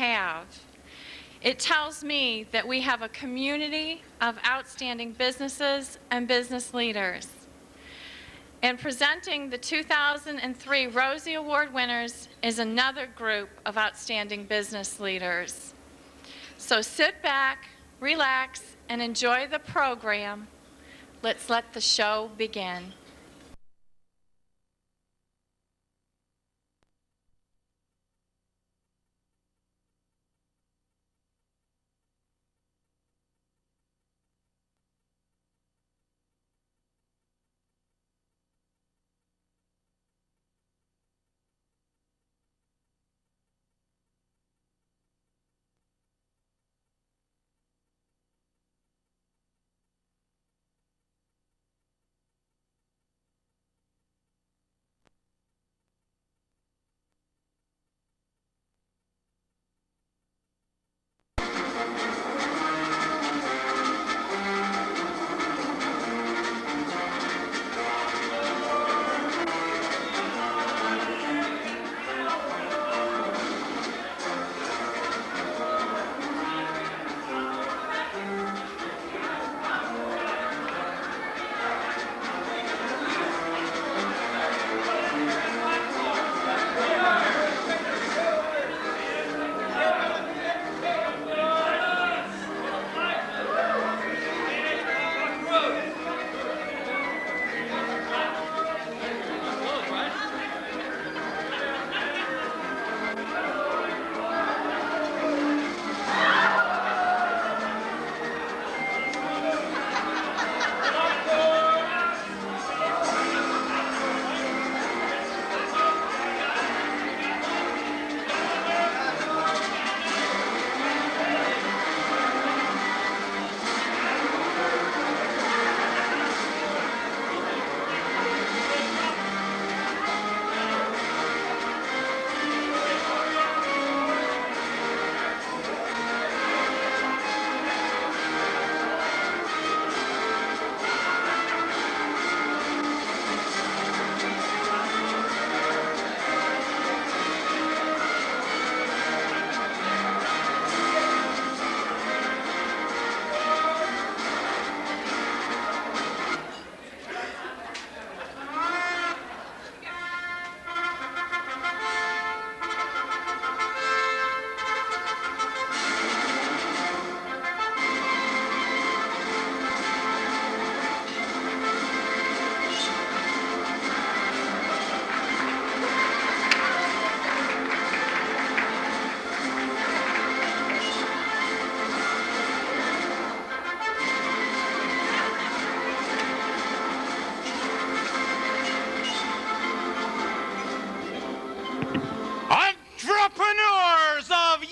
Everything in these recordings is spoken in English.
have. It tells me that we have a community of outstanding businesses and business leaders. And presenting the 2003 Rosie Award winners is another group of outstanding business leaders. So sit back, relax, and enjoy the program. Let's let the show begin.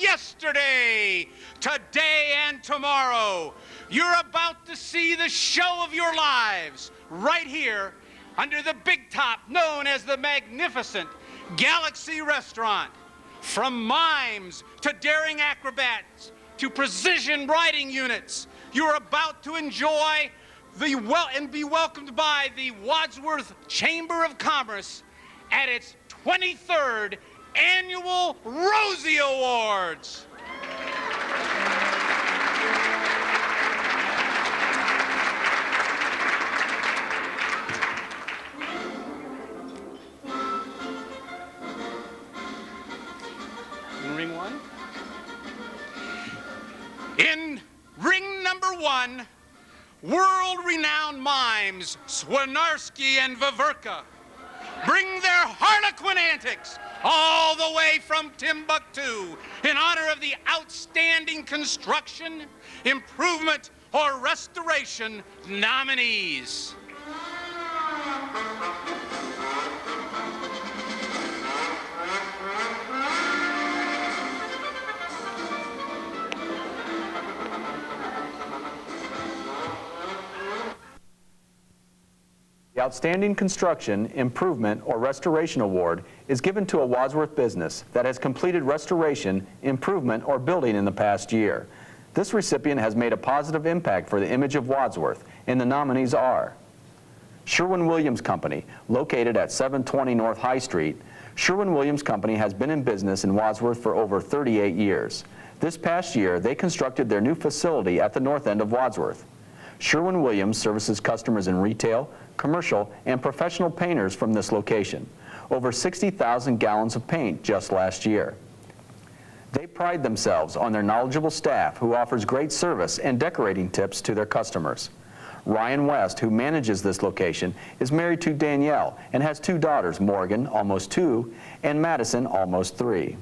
Yesterday, today, and tomorrow. You're about to see the show of your lives right here under the big top known as the magnificent Galaxy Restaurant. From mimes to daring acrobats to precision riding units, you're about to enjoy and be welcomed by the Wadsworth Chamber of Commerce at its 23rd Annual Rosie Awards. Ring one. In ring number one, world-renowned mimes Swinarski and Viverka bring their Harlequin antics all the way from Timbuktu in honor of the outstanding construction, improvement, or restoration nominees. The Outstanding Construction, Improvement, or Restoration Award is given to a Wadsworth business that has completed restoration, improvement, or building in the past year. This recipient has made a positive impact for the image of Wadsworth, and the nominees are Sherwin-Williams Company, located at 720 North High Street, Sherwin-Williams Company has been in business in Wadsworth for over 38 years. This past year, they constructed their new facility at the north end of Wadsworth. Sherwin-Williams services customers in retail, commercial, and professional painters from this location. Over 60,000 gallons of paint just last year. They pride themselves on their knowledgeable staff who offers great service and decorating tips to their customers. Ryan West, who manages this location, is married to Danielle and has two daughters, Morgan, almost 2, and Madison, almost 3.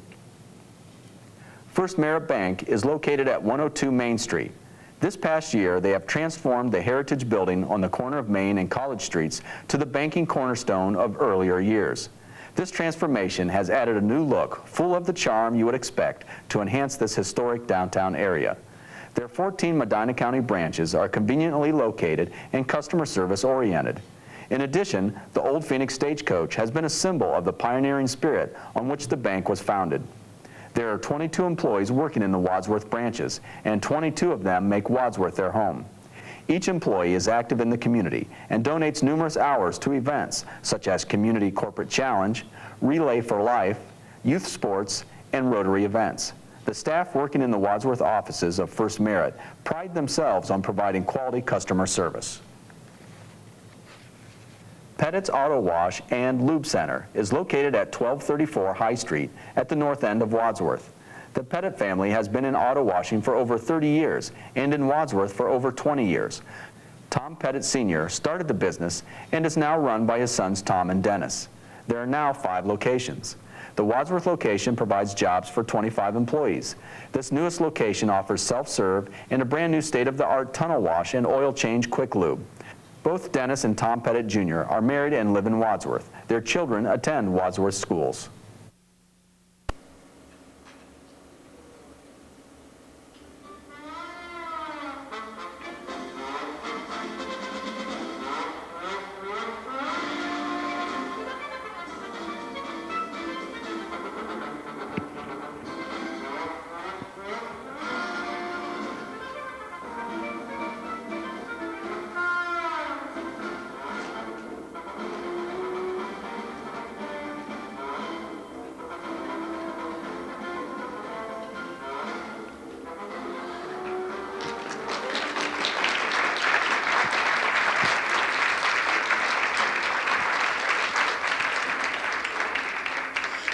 First Merit Bank is located at 102 Main Street. This past year, they have transformed the Heritage Building on the corner of Main and College Streets to the banking cornerstone of earlier years. This transformation has added a new look, full of the charm you would expect to enhance this historic downtown area. Their 14 Medina County branches are conveniently located and customer service oriented. In addition, the old Phoenix Stagecoach has been a symbol of the pioneering spirit on which the bank was founded. There are 22 employees working in the Wadsworth branches, and 22 of them make Wadsworth their home. Each employee is active in the community and donates numerous hours to events such as Community Corporate Challenge, Relay for Life, youth sports, and Rotary events. The staff working in the Wadsworth offices of First Merit pride themselves on providing quality customer service. Pettit's Auto Wash and Lube Center is located at 1234 High Street at the north end of Wadsworth. The Pettit family has been in auto washing for over 30 years and in Wadsworth for over 20 years. Tom Pettit Sr. started the business and is now run by his sons Tom and Dennis. There are now 5 locations. The Wadsworth location provides jobs for 25 employees. This newest location offers self-serve and a brand new state-of-the-art tunnel wash and oil change quick lube. Both Dennis and Tom Pettit Jr. are married and live in Wadsworth. Their children attend Wadsworth schools.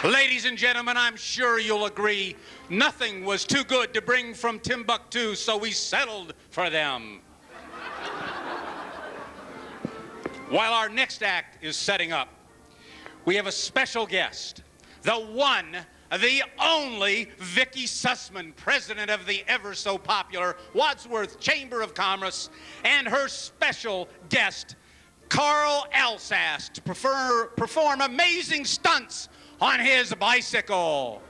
Ladies and gentlemen, I'm sure you'll agree, nothing was too good to bring from Timbuktu, so we settled for them. While our next act is setting up, we have a special guest, the one, the only Vicki Sussman, president of the ever so popular Wadsworth Chamber of Commerce, and her special guest, Carl Alsace, to perform amazing stunts on his bicycle.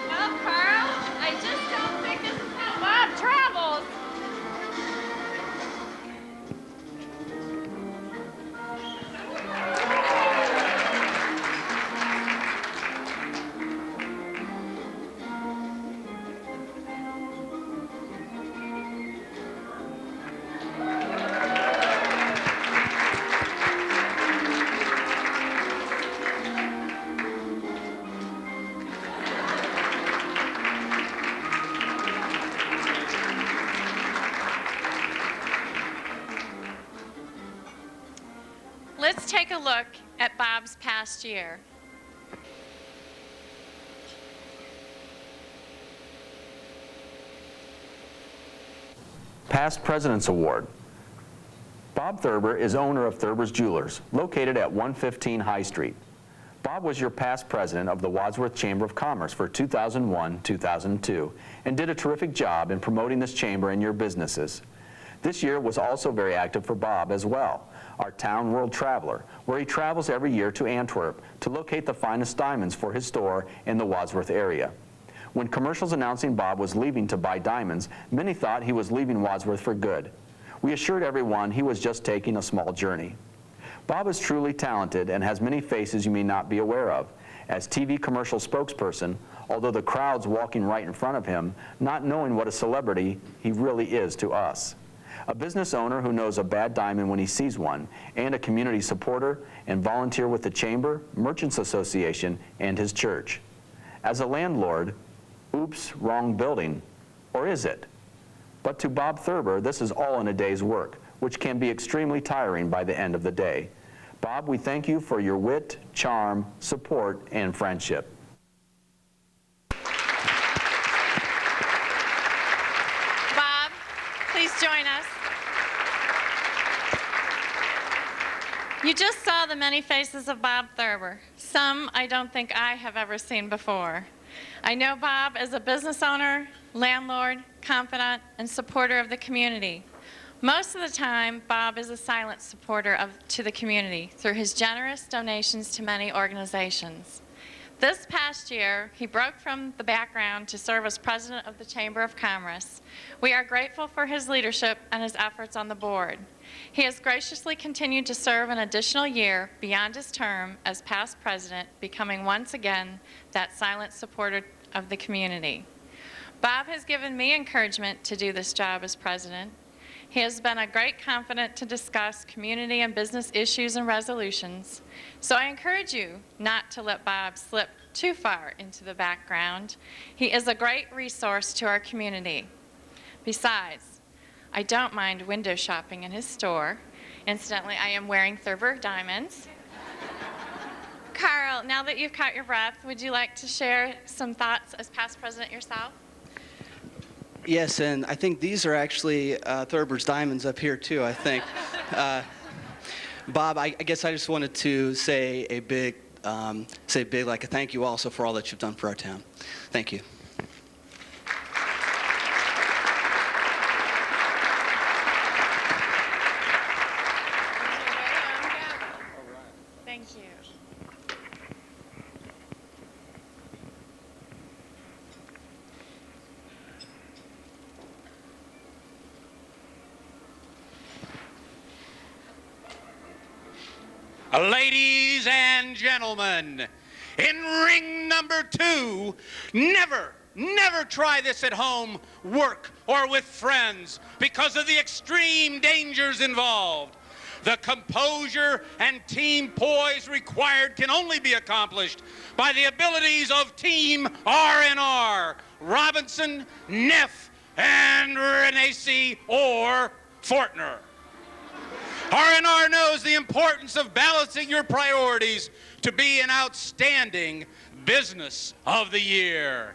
Well, Carl, I just don't think this is how Bob travels. Let's take a look at Bob's past year. Past President's Award. Bob Thurber is owner of Thurber's Jewelers, located at 115 High Street. Bob was your past president of the Wadsworth Chamber of Commerce for 2001-2002 and did a terrific job in promoting this chamber and your businesses. This year was also very active for Bob as well, our town world traveler, where he travels every year to Antwerp to locate the finest diamonds for his store in the Wadsworth area. When commercials announcing Bob was leaving to buy diamonds, many thought he was leaving Wadsworth for good. We assured everyone he was just taking a small journey. Bob is truly talented and has many faces you may not be aware of. As TV commercial spokesperson, although the crowd's walking right in front of him, not knowing what a celebrity he really is to us. A business owner who knows a bad diamond when he sees one, and a community supporter and volunteer with the Chamber, Merchants Association, and his church. As a landlord, oops, wrong building, or is it? But to Bob Thurber, this is all in a day's work, which can be extremely tiring by the end of the day. Bob, we thank you for your wit, charm, support, and friendship. Bob, please join us. You just saw the many faces of Bob Thurber. Some I don't think I have ever seen before. I know Bob as a business owner, landlord, confidant, and supporter of the community. Most of the time, Bob is a silent supporter to the community through his generous donations to many organizations. This past year, he broke from the background to serve as president of the Chamber of Commerce. We are grateful for his leadership and his efforts on the board. He has graciously continued to serve an additional year beyond his term as past president, becoming once again that silent supporter of the community. Bob has given me encouragement to do this job as president. He has been a great confidant to discuss community and business issues and resolutions. So I encourage you not to let Bob slip too far into the background. He is a great resource to our community. Besides, I don't mind window shopping in his store. Incidentally, I am wearing Thurber diamonds. Carl, now that you've caught your breath, would you like to share some thoughts as past president yourself? Yes, and I think these are actually Thurber's diamonds up here too, I think. Bob, I guess I just wanted to say a big thank you also for all that you've done for our town. Thank you. Thank you. Ladies and gentlemen, in ring number 2, never try this at home, work, or with friends because of the extreme dangers involved. The composure and team poise required can only be accomplished by the abilities of Team R&R, Robinson, Neff, and Renacci or Fortner. R&R knows the importance of balancing your priorities to be an outstanding Business of the Year.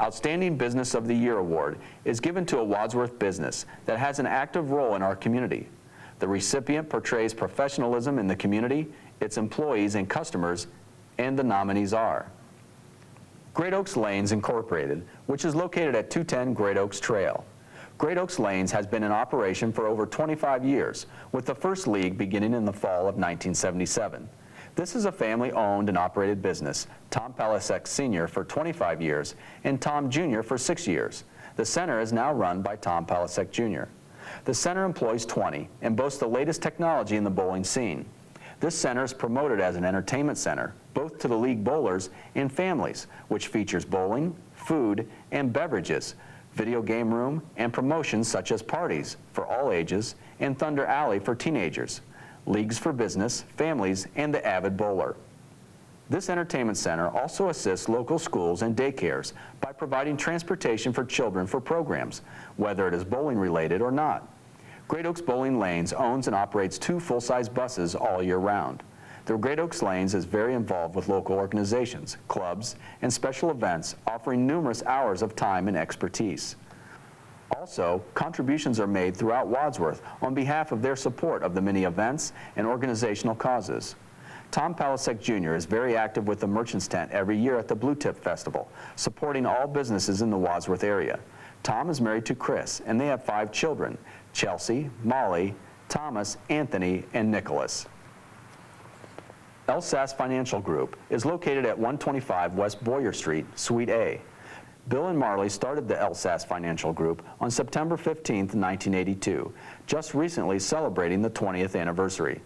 Outstanding Business of the Year Award is given to a Wadsworth business that has an active role in our community. The recipient portrays professionalism in the community, its employees and customers, and the nominees are Great Oaks Lanes Incorporated, which is located at 210 Great Oaks Trail. Great Oaks Lanes has been in operation for over 25 years, with the first league beginning in the fall of 1977. This is a family-owned and operated business, Tom Pelisek Sr. for 25 years and Tom Jr. for 6 years. The center is now run by Tom Pelisek Jr. The center employs 20 and boasts the latest technology in the bowling scene. This center is promoted as an entertainment center, both to the league bowlers and families, which features bowling, food, and beverages, video game room, and promotions such as parties for all ages and Thunder Alley for teenagers, leagues for business, families, and the avid bowler. This entertainment center also assists local schools and daycares by providing transportation for children for programs, whether it is bowling related or not. Great Oaks Bowling Lanes owns and operates 2 full-size buses all year round. The Great Oaks Lanes is very involved with local organizations, clubs, and special events, offering numerous hours of time and expertise. Also, contributions are made throughout Wadsworth on behalf of their support of the many events and organizational causes. Tom Palasek Jr. is very active with the Merchants Tent every year at the Blue Tip Festival, supporting all businesses in the Wadsworth area. Tom is married to Chris, and they have 5 children, Chelsea, Molly, Thomas, Anthony, and Nicholas. LSAS Financial Group is located at 125 West Boyer Street, Suite A. Bill and Marley started the LSAS Financial Group on September 15, 1982, just recently celebrating the 20th anniversary.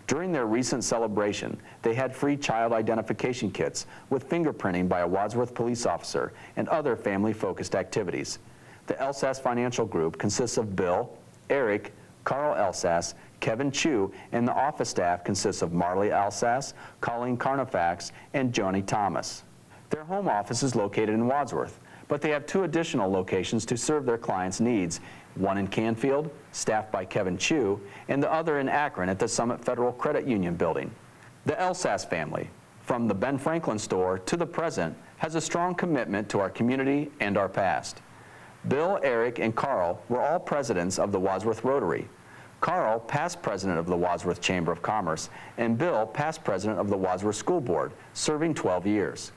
During their recent celebration, they had free child identification kits with fingerprinting by a Wadsworth police officer and other family-focused activities. The LSAS Financial Group consists of Bill, Eric, Carl Elsas, Kevin Chu, and the office staff consists of Marley Elsas, Colleen Carnifax, and Joni Thomas. Their home office is located in Wadsworth, but they have 2 additional locations to serve their clients' needs, one in Canfield, staffed by Kevin Chu, and the other in Akron at the Summit Federal Credit Union building. The Elsas family, from the Ben Franklin store to the present, has a strong commitment to our community and our past. Bill, Eric, and Carl were all presidents of the Wadsworth Rotary. Carl, past president of the Wadsworth Chamber of Commerce, and Bill, past president of the Wadsworth School Board, serving 12 years.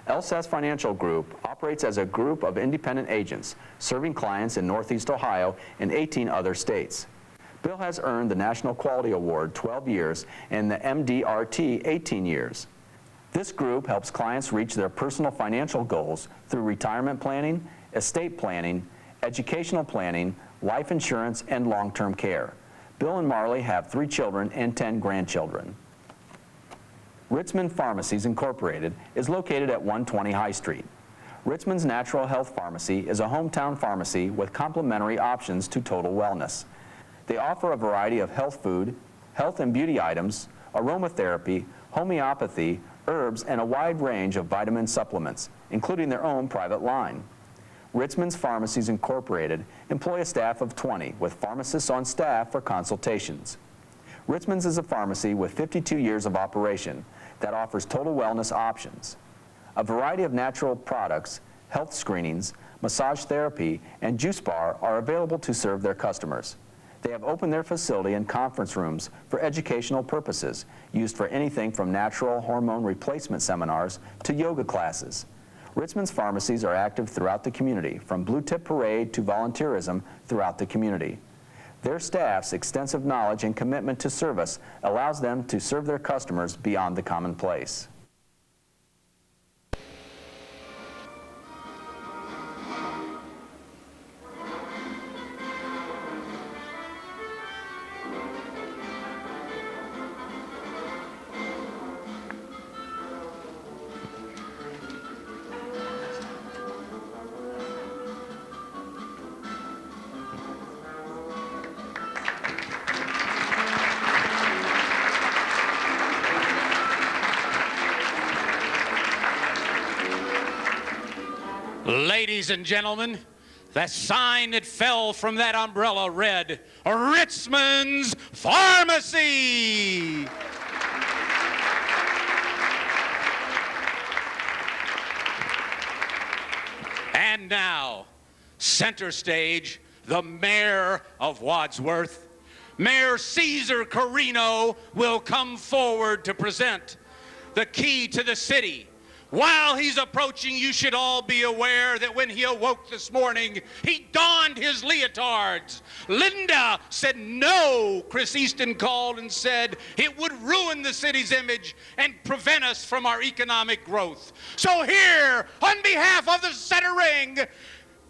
LSAS Financial Group operates as a group of independent agents, serving clients in Northeast Ohio and 18 other states. Bill has earned the National Quality Award 12 years and the MDRT 18 years. This group helps clients reach their personal financial goals through retirement planning, estate planning, educational planning, life insurance, and long-term care. Bill and Marley have 3 children and 10 grandchildren. Ritzman Pharmacies Incorporated is located at 120 High Street. Ritzman's Natural Health Pharmacy is a hometown pharmacy with complementary options to Total Wellness. They offer a variety of health food, health and beauty items, aromatherapy, homeopathy, herbs, and a wide range of vitamin supplements, including their own private line. Ritzman's Pharmacies Incorporated employ a staff of 20 with pharmacists on staff for consultations. Ritzman's is a pharmacy with 52 years of operation that offers total wellness options. A variety of natural products, health screenings, massage therapy, and juice bar are available to serve their customers. They have opened their facility and conference rooms for educational purposes, used for anything from natural hormone replacement seminars to yoga classes. Ritzman's pharmacies are active throughout the community, from Blue Tip Parade to volunteerism throughout the community. Their staff's extensive knowledge and commitment to service allows them to serve their customers beyond the commonplace. Ladies and gentlemen, the sign that fell from that umbrella read, Ritzman's Pharmacy. And now, center stage, the Mayor of Wadsworth, Mayor Caesar Carino, will come forward to present the key to the city. While he's approaching, you should all be aware that when he awoke this morning, he donned his leotards. Linda said no. Chris Easton called and said it would ruin the city's image and prevent us from our economic growth. So here, on behalf of the center ring,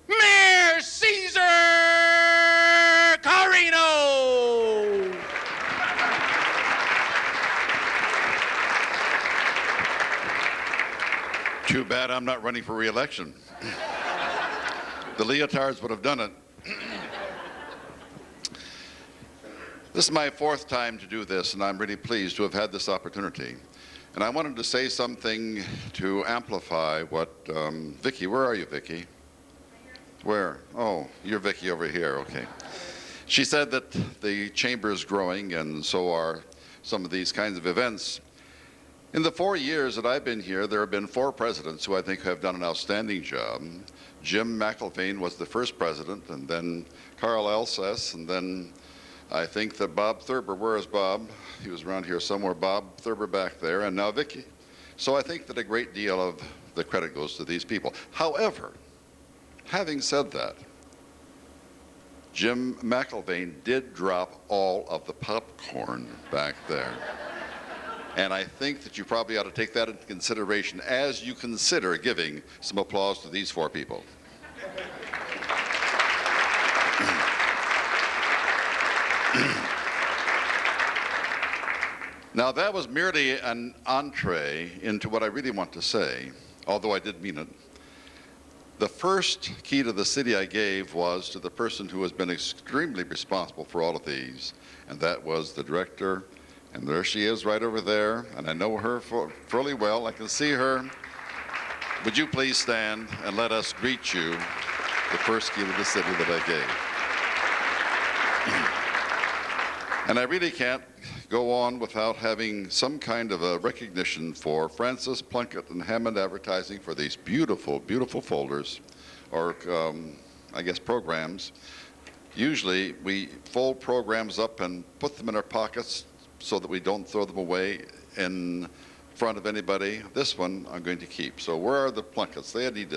Mayor Caesar Carino. Too bad I'm not running for re-election. The leotards would have done it. This is my 4th time to do this, and I'm really pleased to have had this opportunity. And I wanted to say something to amplify what Vicki, where are you, Vicki? Where? Oh, you're Vicki over here, okay. She said that the chamber is growing, and so are some of these kinds of events. In the 4 years that I've been here, there have been 4 presidents who I think have done an outstanding job. Jim McElvain was the first president, and then Carl Elsess, and then I think that Bob Thurber, where is Bob? He was around here somewhere, Bob Thurber back there, and now Vicky. So I think that a great deal of the credit goes to these people. However, having said that, Jim McElvain did drop all of the popcorn back there. And I think that you probably ought to take that into consideration as you consider giving some applause to these 4 people. Now, that was merely an entree into what I really want to say, although I did mean it. The first key to the city I gave was to the person who has been extremely responsible for all of these, and that was the director. And there she is right over there, and I know her fairly well. I can see her. Would you please stand and let us greet you, the first key to the city that I gave. And I really can't go on without having some kind of a recognition for Francis Plunkett and Hammond Advertising for these beautiful, beautiful folders, or I guess programs. Usually we fold programs up and put them in our pockets so that we don't throw them away in front of anybody. This one I'm going to keep. So where are the Plunketts? They need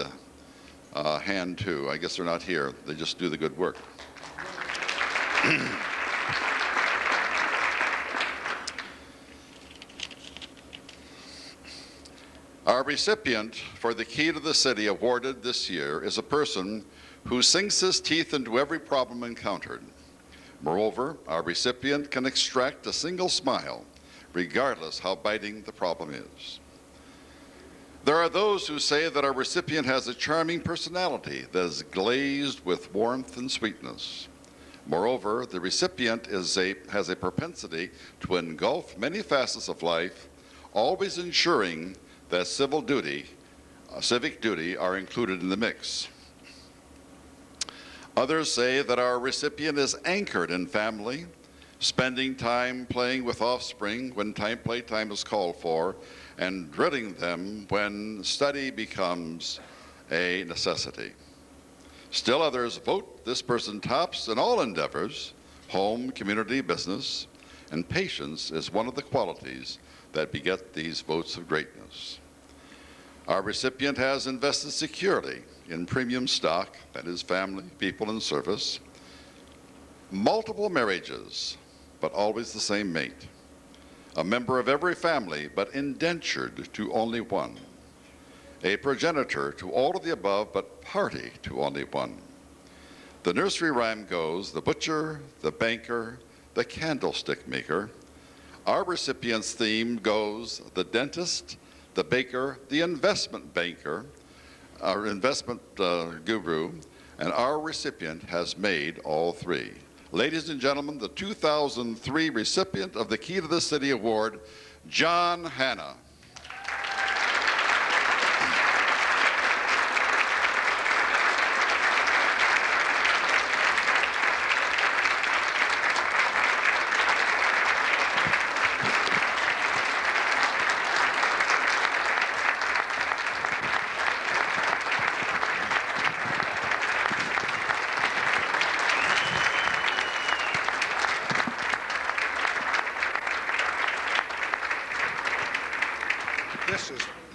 a hand too. I guess they're not here. They just do the good work. Our recipient for the Key to the City awarded this year is a person who sinks his teeth into every problem encountered. Moreover, our recipient can extract a single smile, regardless how biting the problem is. There are those who say that our recipient has a charming personality that is glazed with warmth and sweetness. Moreover, the recipient has a propensity to engulf many facets of life, always ensuring that civic duty are included in the mix. Others say that our recipient is anchored in family, spending time playing with offspring when playtime is called for, and drilling them when study becomes a necessity. Still others vote this person tops in all endeavors, home, community, business, and patience is one of the qualities that beget these votes of greatness. Our recipient has invested securely in premium stock, that is family, people, and service, multiple marriages, but always the same mate, a member of every family, but indentured to only one, a progenitor to all of the above, but party to only one. The nursery rhyme goes, the butcher, the banker, the candlestick maker. Our recipient's theme goes, the dentist, the baker, the investment banker, our investment guru, and our recipient has made all 3. Ladies and gentlemen, the 2003 recipient of the Key to the City Award, John Hanna.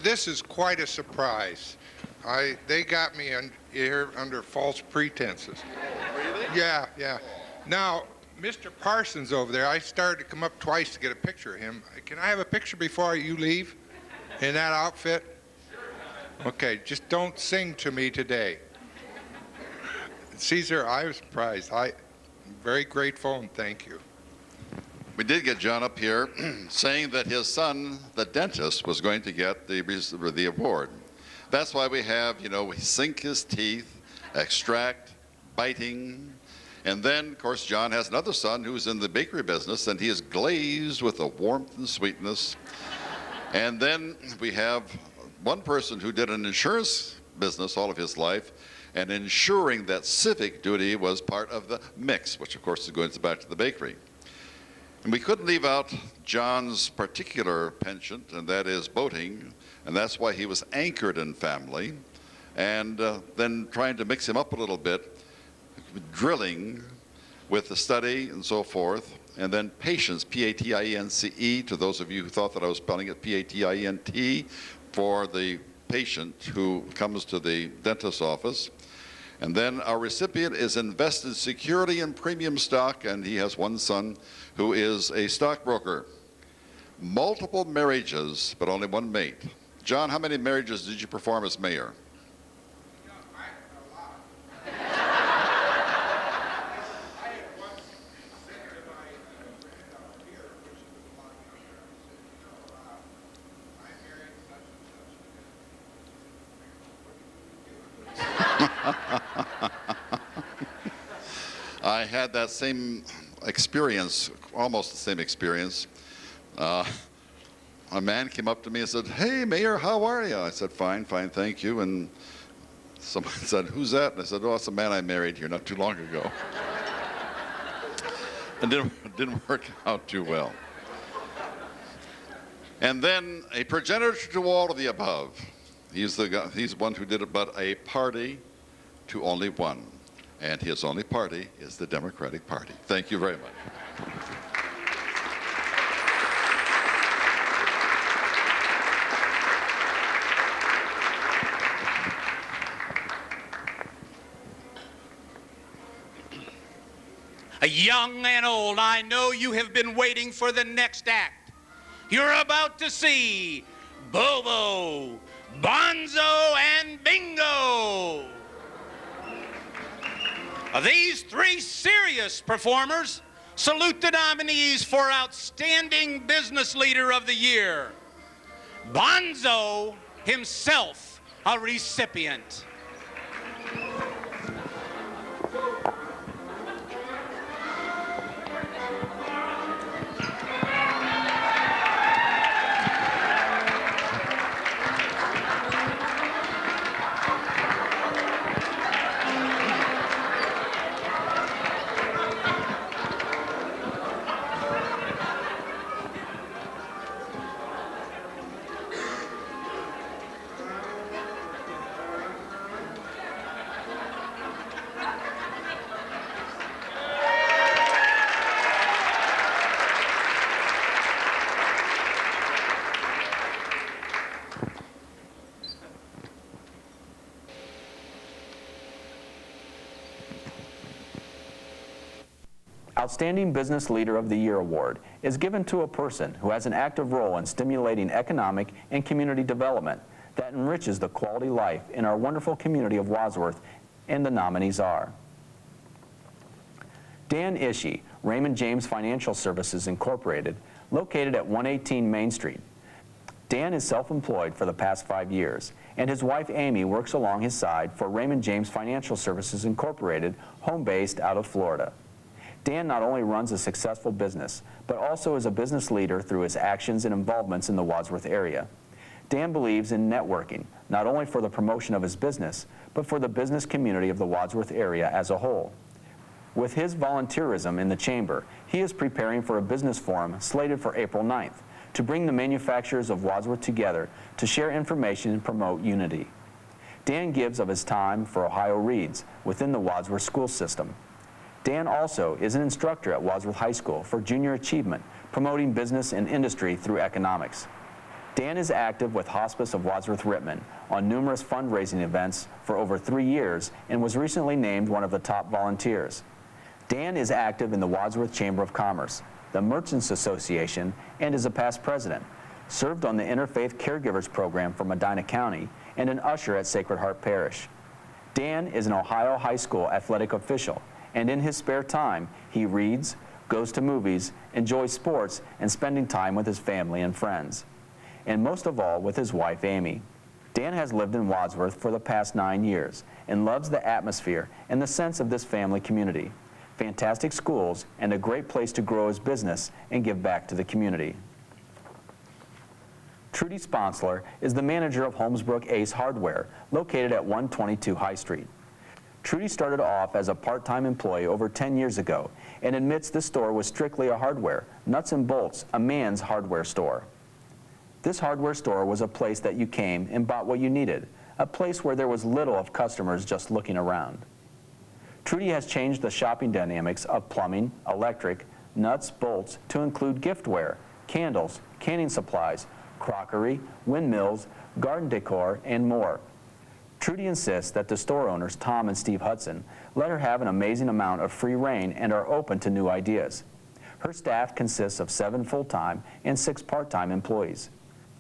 This is quite a surprise. They got me here under false pretenses. Really? Yeah. Now, Mr. Parsons over there, I started to come up twice to get a picture of him. Can I have a picture before you leave in that outfit? Okay, just don't sing to me today. Caesar, I was surprised. I'm very grateful and thank you. We did get John up here saying that his son, the dentist, was going to get the award. That's why we have, we sink his teeth, extract, biting, and then, of course, John has another son who's in the bakery business, and he is glazed with a warmth and sweetness. And then we have one person who did an insurance business all of his life, and ensuring that civic duty was part of the mix, which of course is going back to the bakery. And we couldn't leave out John's particular penchant, and that is boating, and that's why he was anchored in family. And then trying to mix him up a little bit, drilling with the study and so forth, and then patience, P-A-T-I-E-N-C-E, to those of you who thought that I was spelling it P-A-T-I-E-N-T, for the patient who comes to the dentist's office. And then our recipient is invested securely in premium stock, and he has one son who is a stockbroker. Multiple marriages, but only one mate. John, how many marriages did you perform as mayor? I had that same experience, almost the same experience. A man came up to me and said, "Hey, Mayor, how are you?" I said, "Fine, fine, thank you." And someone said, "Who's that?" And I said, "Oh, it's a man I married here not too long ago." And didn't work out too well. And then a progenitor to all of the above. He's the one who did it, but a party to only one. And his only party is the Democratic Party. Thank you very much. Young and old, I know you have been waiting for the next act. You're about to see Bobo, Bonzo, and Bingo. These three serious performers salute the nominees for Outstanding Business Leader of the Year. Bonzo, himself a recipient. Outstanding Business Leader of the Year Award is given to a person who has an active role in stimulating economic and community development that enriches the quality life in our wonderful community of Wadsworth, and the nominees are Dan Ishii, Raymond James Financial Services Incorporated, located at 118 Main Street. Dan is self-employed for the past 5 years, and his wife Amy works along his side for Raymond James Financial Services Incorporated, home-based out of Florida. Dan not only runs a successful business, but also is a business leader through his actions and involvements in the Wadsworth area. Dan believes in networking, not only for the promotion of his business, but for the business community of the Wadsworth area as a whole. With his volunteerism in the Chamber, he is preparing for a business forum slated for April 9th to bring the manufacturers of Wadsworth together to share information and promote unity. Dan gives of his time for Ohio Reads within the Wadsworth school system. Dan also is an instructor at Wadsworth High School for junior achievement, promoting business and industry through economics. Dan is active with Hospice of Wadsworth-Rittman on numerous fundraising events for over 3 years and was recently named one of the top volunteers. Dan is active in the Wadsworth Chamber of Commerce, the Merchants Association, and is a past president, served on the Interfaith Caregivers Program for Medina County, and an usher at Sacred Heart Parish. Dan is an Ohio High School athletic official, and in his spare time, he reads, goes to movies, enjoys sports, and spending time with his family and friends. And most of all, with his wife, Amy. Dan has lived in Wadsworth for the past 9 years and loves the atmosphere and the sense of this family community. Fantastic schools and a great place to grow his business and give back to the community. Trudy Sponsler is the manager of Holmesbrook Ace Hardware, located at 122 High Street. Trudy started off as a part-time employee over 10 years ago and admits this store was strictly a hardware, nuts and bolts, a man's hardware store. This hardware store was a place that you came and bought what you needed, a place where there was little of customers just looking around. Trudy has changed the shopping dynamics of plumbing, electric, nuts, bolts to include giftware, candles, canning supplies, crockery, windmills, garden decor, and more. Trudy insists that the store owners, Tom and Steve Hudson, let her have an amazing amount of free reign and are open to new ideas. Her staff consists of 7 full-time and 6 part-time employees.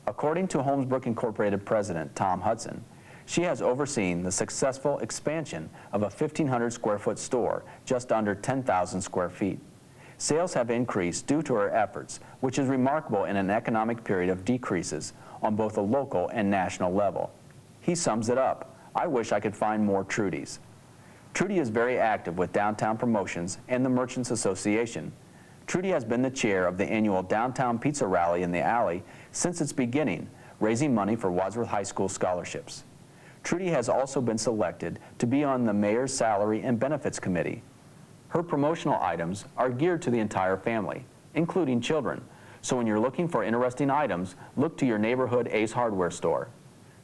According to Holmesbrook Incorporated President Tom Hudson, she has overseen the successful expansion of a 1,500 square foot store just under 10,000 square feet. Sales have increased due to her efforts, which is remarkable in an economic period of decreases on both a local and national level. He sums it up, "I wish I could find more Trudys." Trudy is very active with downtown promotions and the Merchants Association. Trudy has been the chair of the annual Downtown Pizza Rally in the Alley since its beginning, raising money for Wadsworth High School scholarships. Trudy has also been selected to be on the Mayor's Salary and Benefits Committee. Her promotional items are geared to the entire family, including children, so when you're looking for interesting items, look to your neighborhood Ace Hardware store.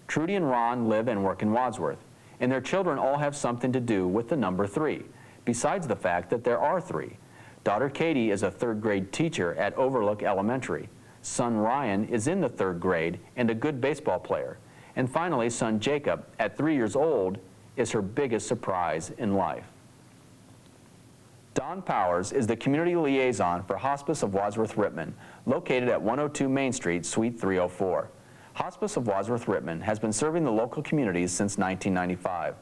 Trudy and Ron live and work in Wadsworth, and their children all have something to do with the number 3, besides the fact that there are 3. Daughter Katie is a 3rd grade teacher at Overlook Elementary. Son Ryan is in the 3rd grade and a good baseball player. And finally, son Jacob, at 3 years old, is her biggest surprise in life. Don Powers is the community liaison for Hospice of Wadsworth-Rittman, located at 102 Main Street, Suite 304. Hospice of Wadsworth-Rittman has been serving the local communities since 1995.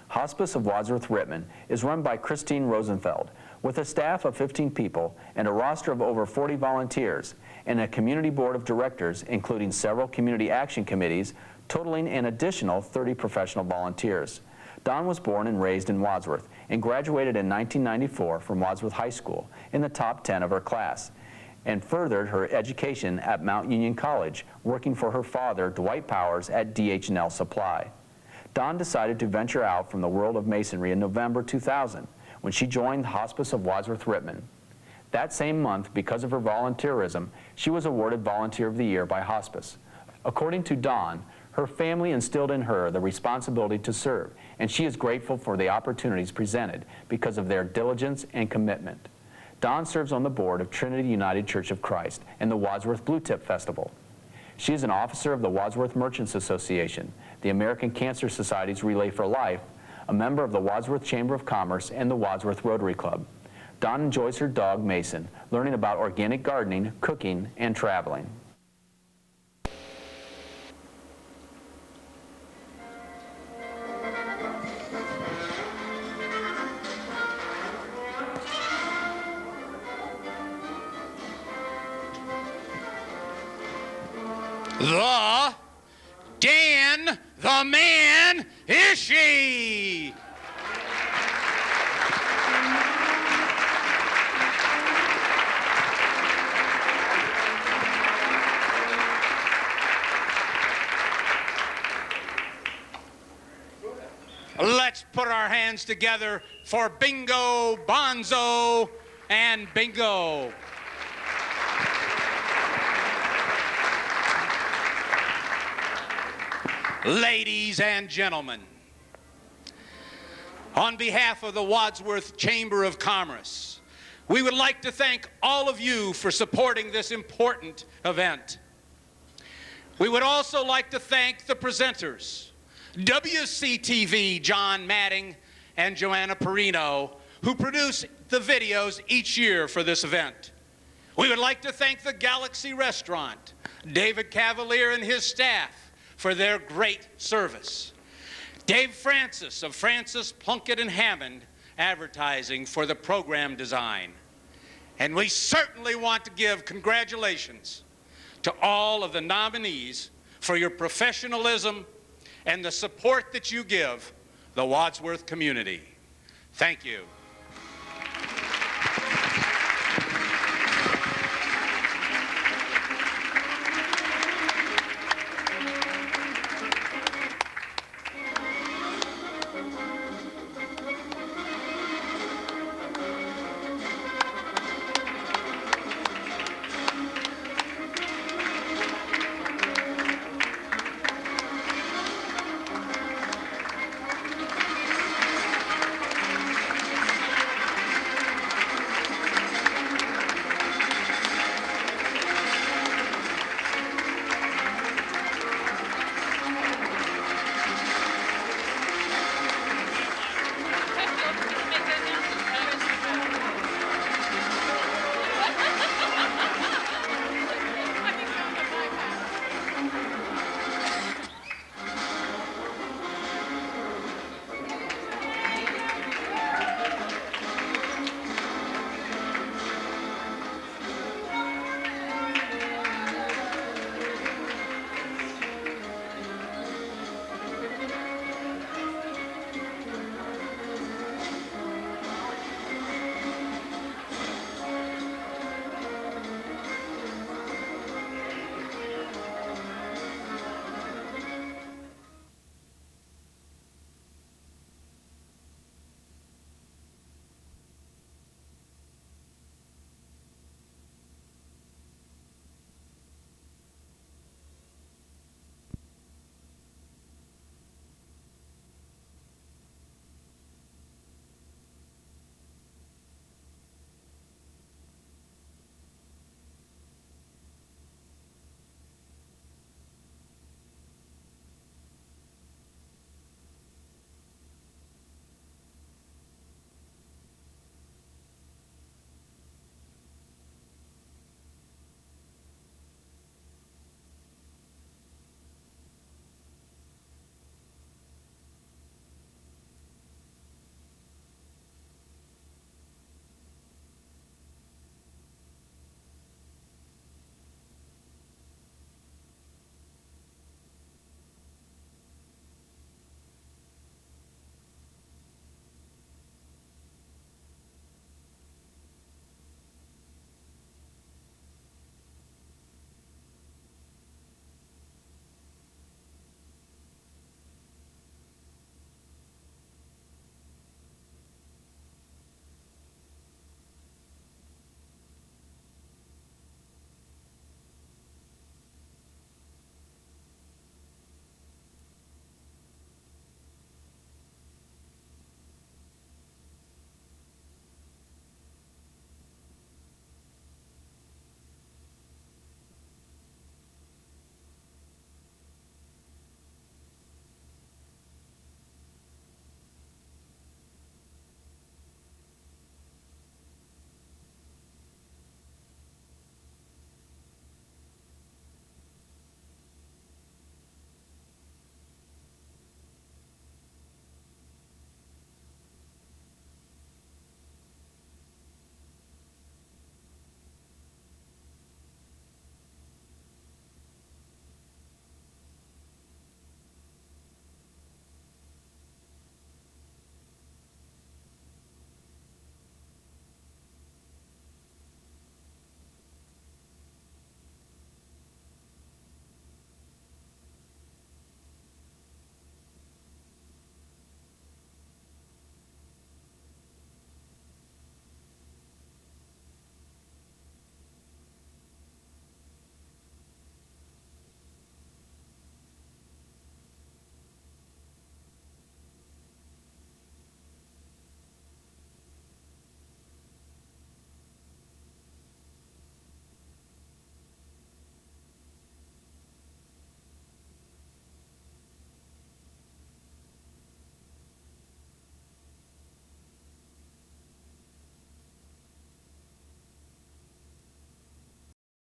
Hospice of Wadsworth-Rittman is run by Christine Rosenfeld, with a staff of 15 people and a roster of over 40 volunteers, and a community board of directors, including several community action committees, totaling an additional 30 professional volunteers. Dawn was born and raised in Wadsworth and graduated in 1994 from Wadsworth High School in the top 10 of her class, and furthered her education at Mount Union College, working for her father, Dwight Powers, at DH&L Supply. Dawn decided to venture out from the world of masonry in November 2000, when she joined the Hospice of Wadsworth-Rittman. That same month, because of her volunteerism, she was awarded Volunteer of the Year by Hospice. According to Dawn, her family instilled in her the responsibility to serve, and she is grateful for the opportunities presented because of their diligence and commitment. Dawn serves on the board of Trinity United Church of Christ and the Wadsworth Blue Tip Festival. She is an officer of the Wadsworth Merchants Association, the American Cancer Society's Relay for Life, a member of the Wadsworth Chamber of Commerce and the Wadsworth Rotary Club. Dawn enjoys her dog, Mason, learning about organic gardening, cooking, and traveling. The Dan the Man is she. Let's put our hands together for Bingo, Bonzo, and Bingo. Ladies and gentlemen, on behalf of the Wadsworth Chamber of Commerce, we would like to thank all of you for supporting this important event. We would also like to thank the presenters, WCTV John Madding and Joanna Perino, who produce the videos each year for this event. We would like to thank the Galaxy Restaurant, David Cavalier and his staff, for their great service. Dave Francis of Francis, Plunkett and Hammond Advertising for the program design. And we certainly want to give congratulations to all of the nominees for your professionalism and the support that you give the Wadsworth community. Thank you.